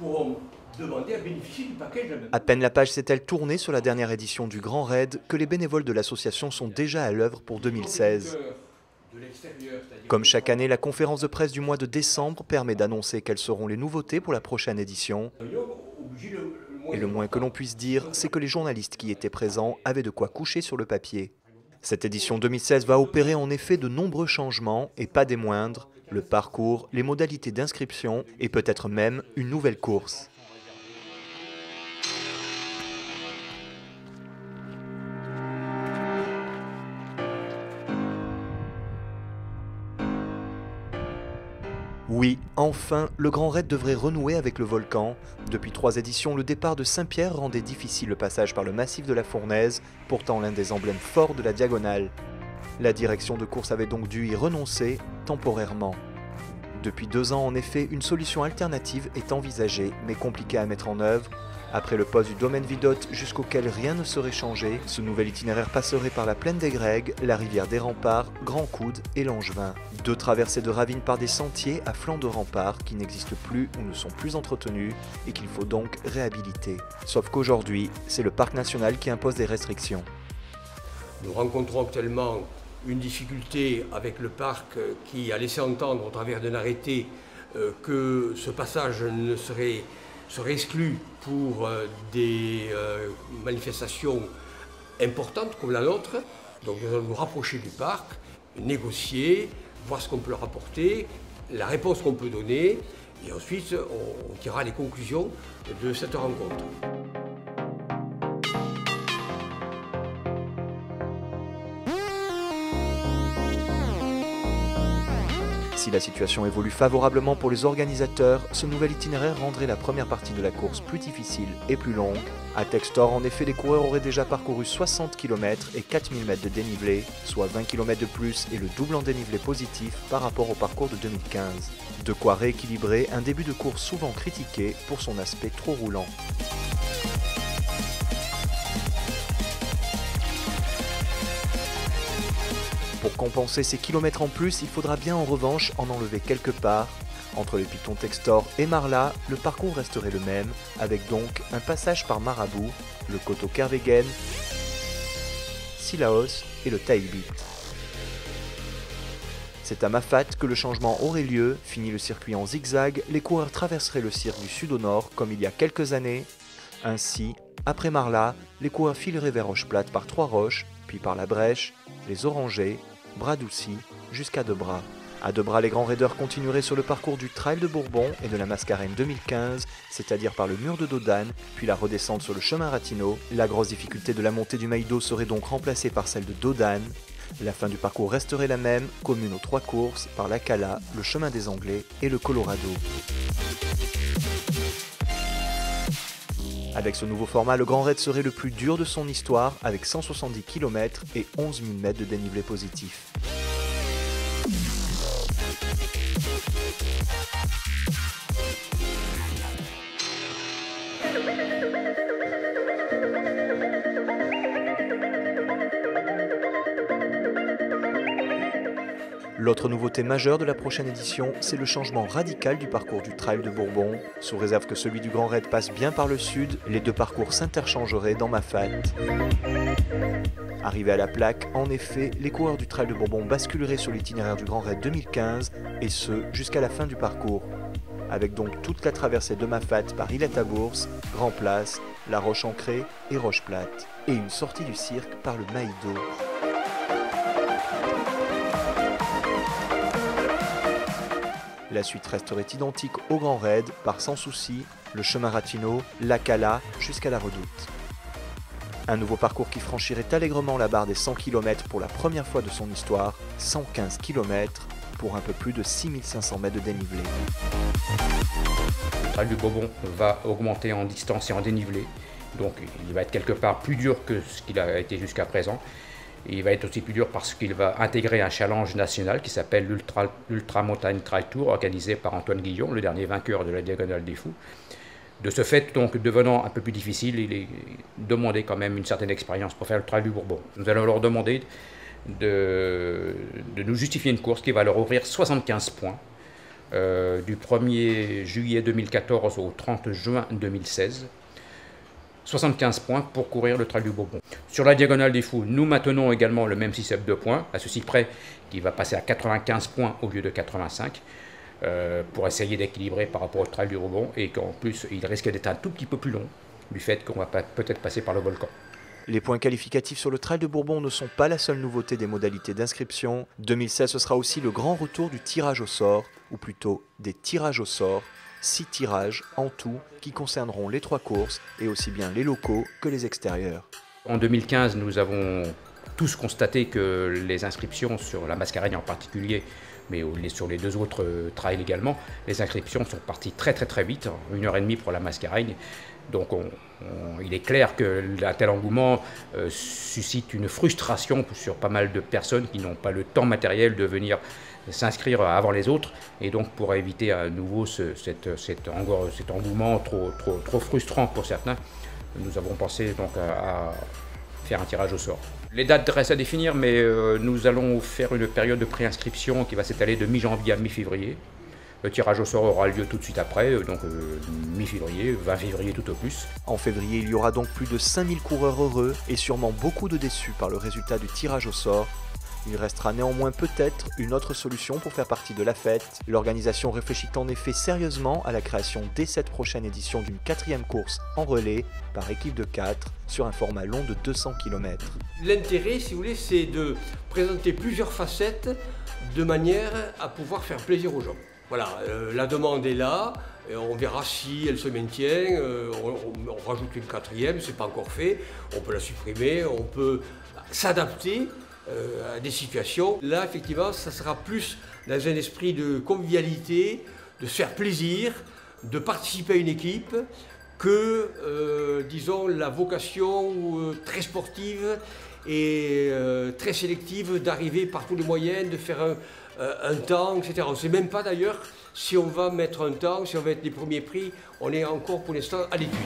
pourront demander à bénéficier du package. À peine la page s'est-elle tournée sur la dernière édition du Grand Raid que les bénévoles de l'association sont déjà à l'œuvre pour 2016. Comme chaque année, la conférence de presse du mois de décembre permet d'annoncer quelles seront les nouveautés pour la prochaine édition. Et le moins que l'on puisse dire, c'est que les journalistes qui étaient présents avaient de quoi coucher sur le papier. Cette édition 2016 va opérer en effet de nombreux changements, et pas des moindres, le parcours, les modalités d'inscription et peut-être même une nouvelle course. Oui, enfin, le Grand Raid devrait renouer avec le volcan. Depuis 3 éditions, le départ de Saint-Pierre rendait difficile le passage par le massif de la Fournaise, pourtant l'un des emblèmes forts de la Diagonale. La direction de course avait donc dû y renoncer, temporairement. Depuis 2 ans, en effet, une solution alternative est envisagée, mais compliquée à mettre en œuvre. Après le poste du domaine Vidotte, jusqu'auquel rien ne serait changé, ce nouvel itinéraire passerait par la plaine des Grègues, la rivière des Remparts, Grand Coude et Langevin. 2 traversées de ravines par des sentiers à flanc de remparts qui n'existent plus ou ne sont plus entretenus et qu'il faut donc réhabiliter. Sauf qu'aujourd'hui, c'est le parc national qui impose des restrictions. Nous rencontrons actuellement une difficulté avec le parc qui a laissé entendre au travers d'un arrêté que ce passage serait exclu pour des manifestations importantes comme la nôtre. Donc nous allons nous rapprocher du parc, négocier, voir ce qu'on peut leur apporter, la réponse qu'on peut donner, et ensuite on tirera les conclusions de cette rencontre. Si la situation évolue favorablement pour les organisateurs, ce nouvel itinéraire rendrait la première partie de la course plus difficile et plus longue. À Textor, en effet, les coureurs auraient déjà parcouru 60 km et 4000 mètres de dénivelé, soit 20 km de plus et le double en dénivelé positif par rapport au parcours de 2015. De quoi rééquilibrer un début de course souvent critiqué pour son aspect trop roulant. Pour compenser ces kilomètres en plus, il faudra bien en revanche en enlever quelque part. Entre les pitons Textor et Marla, le parcours resterait le même, avec donc un passage par Marabout, le coteau Kervegen, Sillaos et le Tailbit. C'est à Mafat que le changement aurait lieu. Fini le circuit en zigzag, les coureurs traverseraient le cirque du sud au nord comme il y a quelques années. Ainsi, après Marla, les coureurs fileraient vers Rocheplate par Trois-Roches, puis par la Brèche, les Orangers, Bras-Doucy, jusqu'à Debras. À Debras, les grands raideurs continueraient sur le parcours du Trail de Bourbon et de la Mascarène 2015, c'est-à-dire par le mur de Dodane, puis la redescente sur le chemin Ratinot. La grosse difficulté de la montée du Maïdo serait donc remplacée par celle de Dodane. La fin du parcours resterait la même, commune aux 3 courses, par la Cala, le chemin des Anglais et le Colorado. Avec ce nouveau format, le Grand Raid serait le plus dur de son histoire, avec 170 km et 11 000 mètres de dénivelé positif. L'autre nouveauté majeure de la prochaine édition, c'est le changement radical du parcours du Trail de Bourbon. Sous réserve que celui du Grand Raid passe bien par le sud, les 2 parcours s'interchangeraient dans Mafat. Arrivés à la plaque, en effet, les coureurs du Trail de Bourbon basculeraient sur l'itinéraire du Grand Raid 2015, et ce, jusqu'à la fin du parcours. Avec donc toute la traversée de Mafat par Illet-à-Bourse, Grand Place, La Roche-Ancrée et Rocheplate, et une sortie du cirque par le Maïdo. La suite resterait identique au Grand Raid, par Sans Souci, le chemin Ratinot, la Cala, jusqu'à la Redoute. Un nouveau parcours qui franchirait allègrement la barre des 100 km pour la première fois de son histoire, 115 km pour un peu plus de 6500 mètres de dénivelé. Le Trail du Bourbon va augmenter en distance et en dénivelé, donc il va être quelque part plus dur que ce qu'il a été jusqu'à présent. Et il va être aussi plus dur parce qu'il va intégrer un challenge national qui s'appelle l'Ultra Montagne Trail Tour, organisé par Antoine Guillon, le dernier vainqueur de la Diagonale des Fous. De ce fait, donc, devenant un peu plus difficile, il est demandé quand même une certaine expérience pour faire le Trail du Bourbon. Nous allons leur demander de nous justifier une course qui va leur ouvrir 75 points du 1er juillet 2014 au 30 juin 2016. 75 points pour courir le Trail du Bourbon. Sur la Diagonale des Fous, nous maintenons également le même système de points, à ceci près qu'il va passer à 95 points au lieu de 85, pour essayer d'équilibrer par rapport au Trail du Bourbon, et qu'en plus il risque d'être un tout petit peu plus long, du fait qu'on va peut-être passer par le volcan. Les points qualificatifs sur le Trail de Bourbon ne sont pas la seule nouveauté des modalités d'inscription. 2016, ce sera aussi le grand retour du tirage au sort, ou plutôt des tirages au sort. 6 tirages en tout qui concerneront les 3 courses et aussi bien les locaux que les extérieurs. En 2015, nous avons tous constaté que les inscriptions sur la Mascareigne en particulier, mais sur les 2 autres trails également, les inscriptions sont parties très vite, 1h30 pour la Mascareigne. Donc il est clair qu'un tel engouement suscite une frustration sur pas mal de personnes qui n'ont pas le temps matériel de venir s'inscrire avant les autres, et donc pour éviter à nouveau cet engouement trop frustrant pour certains, nous avons pensé donc à faire un tirage au sort. Les dates restent à définir, mais nous allons faire une période de préinscription qui va s'étaler de mi-janvier à mi-février. Le tirage au sort aura lieu tout de suite après, donc mi-février, 20 février tout au plus. En février, il y aura donc plus de 5000 coureurs heureux et sûrement beaucoup de déçus par le résultat du tirage au sort. Il restera néanmoins peut-être une autre solution pour faire partie de la fête. L'organisation réfléchit en effet sérieusement à la création dès cette prochaine édition d'une 4e course en relais par équipe de 4 sur un format long de 200 km. L'intérêt, si vous voulez, c'est de présenter plusieurs facettes de manière à pouvoir faire plaisir aux gens. Voilà, la demande est là, et on verra si elle se maintient, on rajoute une 4e, c'est pas encore fait, on peut la supprimer, on peut s'adapter à des situations. Là, effectivement, ça sera plus dans un esprit de convivialité, de se faire plaisir, de participer à une équipe, que, disons, la vocation très sportive et très sélective d'arriver par tous les moyens, de faire un temps, etc. On ne sait même pas d'ailleurs si on va mettre un temps, si on va être les premiers prix, on est encore pour l'instant à l'étude.